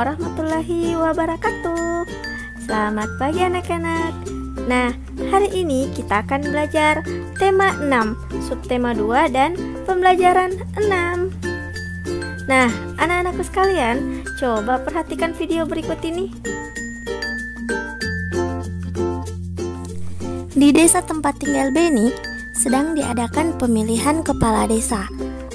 warahmatullahi wabarakatuh. Selamat pagi anak-anak. Nah, hari ini kita akan belajar tema 6, subtema 2 dan pembelajaran 6. Nah, anak-anakku sekalian, coba perhatikan video berikut ini. Di desa tempat tinggal Beni, sedang diadakan pemilihan kepala desa.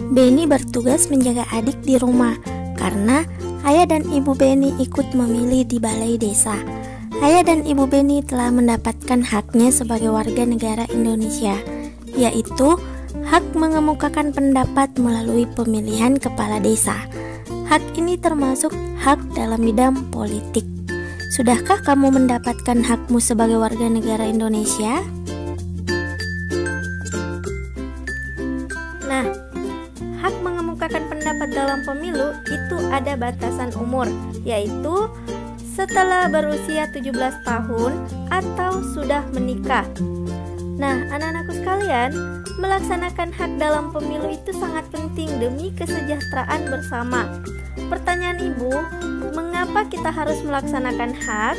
Beni bertugas menjaga adik di rumah, karena ayah dan ibu Beni ikut memilih di balai desa. Ayah dan ibu Beni telah mendapatkan haknya sebagai warga negara Indonesia, yaitu hak mengemukakan pendapat melalui pemilihan kepala desa. Hak ini termasuk hak dalam bidang politik. Sudahkah kamu mendapatkan hakmu sebagai warga negara Indonesia? Nah, hak mengemukakan pendapat dalam pemilu itu ada batasan umur, yaitu setelah berusia 17 tahun atau sudah menikah. Nah, anak-anakku sekalian, melaksanakan hak dalam pemilu itu sangat penting demi kesejahteraan bersama. Pertanyaan ibu, mengapa kita harus melaksanakan hak?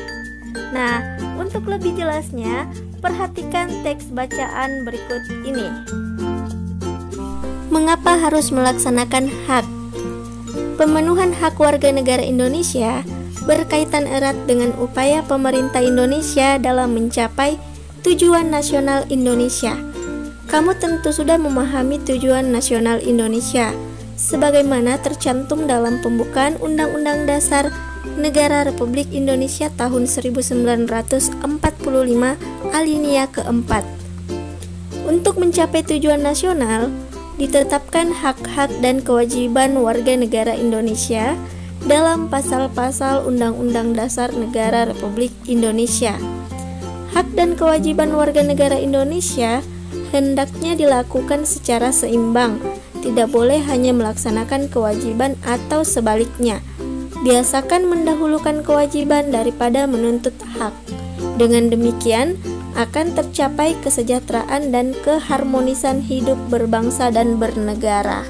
Nah, untuk lebih jelasnya, perhatikan teks bacaan berikut ini. Mengapa harus melaksanakan hak? Pemenuhan hak warga negara Indonesia berkaitan erat dengan upaya pemerintah Indonesia dalam mencapai tujuan nasional Indonesia. Kamu tentu sudah memahami tujuan nasional Indonesia sebagaimana tercantum dalam pembukaan Undang-Undang Dasar Negara Republik Indonesia tahun 1945 alinea keempat. Untuk mencapai tujuan nasional, ditetapkan hak-hak dan kewajiban warga negara Indonesia dalam pasal-pasal Undang-Undang Dasar Negara Republik Indonesia. Hak dan kewajiban warga negara Indonesia hendaknya dilakukan secara seimbang, tidak boleh hanya melaksanakan kewajiban atau sebaliknya. Biasakan mendahulukan kewajiban daripada menuntut hak. Dengan demikian, akan tercapai kesejahteraan dan keharmonisan hidup berbangsa dan bernegara.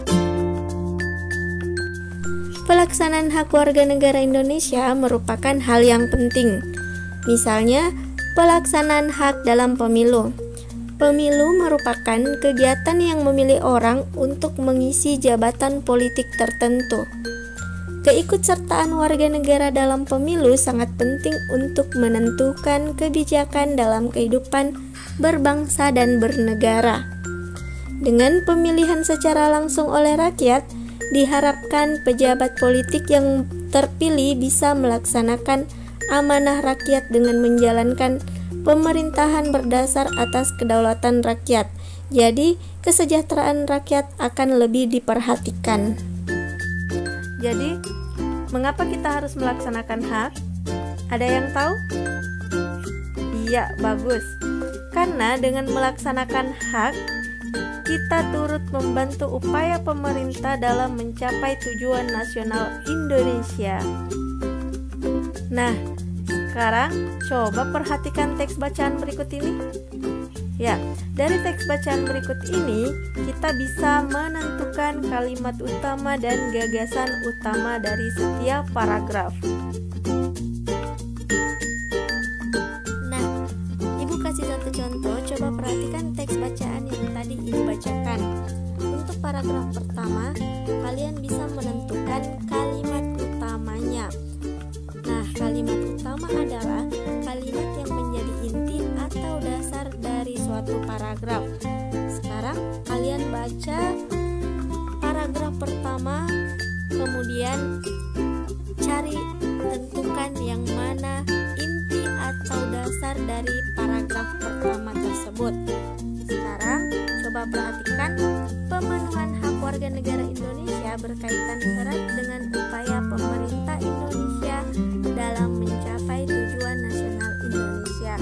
Pelaksanaan hak warga negara Indonesia merupakan hal yang penting. Misalnya, pelaksanaan hak dalam pemilu. Pemilu merupakan kegiatan yang memilih orang untuk mengisi jabatan politik tertentu. Keikutsertaan warga negara dalam pemilu sangat penting untuk menentukan kebijakan dalam kehidupan berbangsa dan bernegara. Dengan pemilihan secara langsung oleh rakyat, diharapkan pejabat politik yang terpilih bisa melaksanakan amanah rakyat dengan menjalankan pemerintahan berdasar atas kedaulatan rakyat. Jadi, kesejahteraan rakyat akan lebih diperhatikan. Jadi, mengapa kita harus melaksanakan hak? Ada yang tahu? Iya, bagus. Karena dengan melaksanakan hak, kita turut membantu upaya pemerintah dalam mencapai tujuan nasional Indonesia. Nah, sekarang coba perhatikan teks bacaan berikut ini. Ya, dari teks bacaan berikut ini kita bisa menentukan kalimat utama dan gagasan utama dari setiap paragraf. Nah, Ibu kasih satu contoh, coba perhatikan teks bacaan yang tadi Ibu bacakan. Untuk paragraf pertama, kalian bisa menentukan kalimat utamanya. Nah, kalimat utama adalah kalimat yang menjadi inti atau dasar dari suatu paragraf. Sekarang kalian baca paragraf pertama, kemudian cari tentukan yang mana inti atau dasar dari paragraf pertama tersebut. Sekarang coba perhatikan, pemenuhan hak warga negara Indonesia berkaitan erat dengan upaya pemerintah Indonesia dalam mencapai tujuan nasional Indonesia.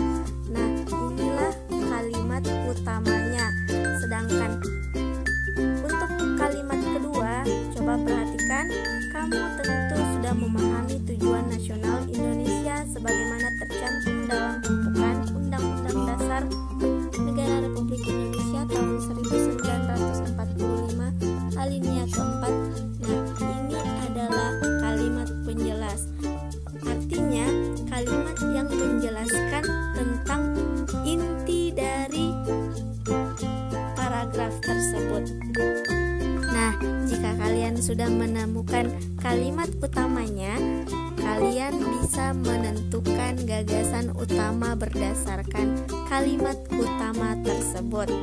Nah, inilah kalimat utamanya. Sedangkan untuk kalimat kedua, coba perhatikan, kamu tentu sudah memahami tujuan nasional Indonesia sebagaimana tercantum dalam pembukaan Undang-Undang Dasar Negara Republik Indonesia tahun 1945 alinea keempat. Nah, ini adalah kalimat penjelas. kalimat yang menjelaskan tentang inti dari paragraf tersebut. Nah, jika kalian sudah menemukan kalimat utamanya, kalian bisa menentukan gagasan utama berdasarkan kalimat utama tersebut.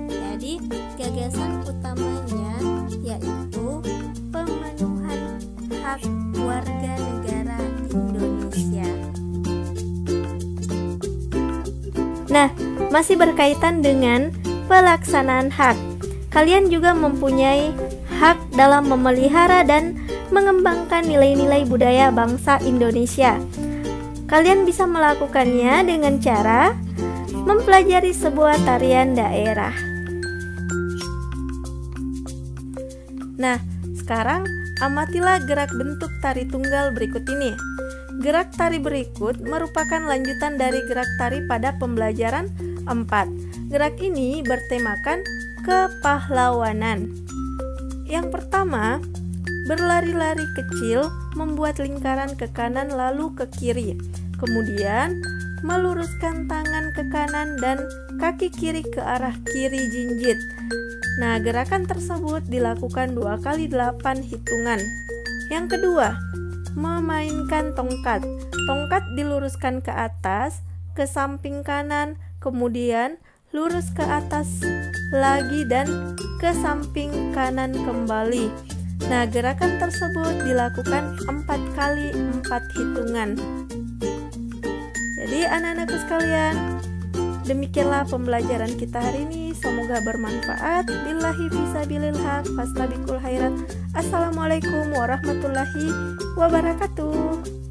Jadi, gagasan utamanya yaitu pemenuhan hak warga negara Indonesia. Nah, masih berkaitan dengan pelaksanaan hak. Kalian juga mempunyai hak dalam memelihara dan mengembangkan nilai-nilai budaya bangsa Indonesia. Kalian bisa melakukannya dengan cara mempelajari sebuah tarian daerah. Nah, sekarang amatilah gerak bentuk tari tunggal berikut ini. Gerak tari berikut merupakan lanjutan dari gerak tari pada pembelajaran 4. Gerak ini bertemakan kepahlawanan. Yang pertama, berlari-lari kecil membuat lingkaran ke kanan lalu ke kiri. Kemudian, meluruskan tangan ke kanan dan kaki kiri ke arah kiri jinjit. Nah, gerakan tersebut dilakukan 2 kali 8 hitungan. Yang kedua, memainkan tongkat. Tongkat diluruskan ke atas, ke samping kanan, kemudian lurus ke atas lagi dan ke samping kanan kembali. Nah, gerakan tersebut dilakukan 4 kali 4 hitungan. Jadi anak-anakku sekalian, demikianlah pembelajaran kita hari ini. Semoga bermanfaat. Billahi fisabilil haq, fastabiqul khairat. Assalamualaikum warahmatullahi wabarakatuh.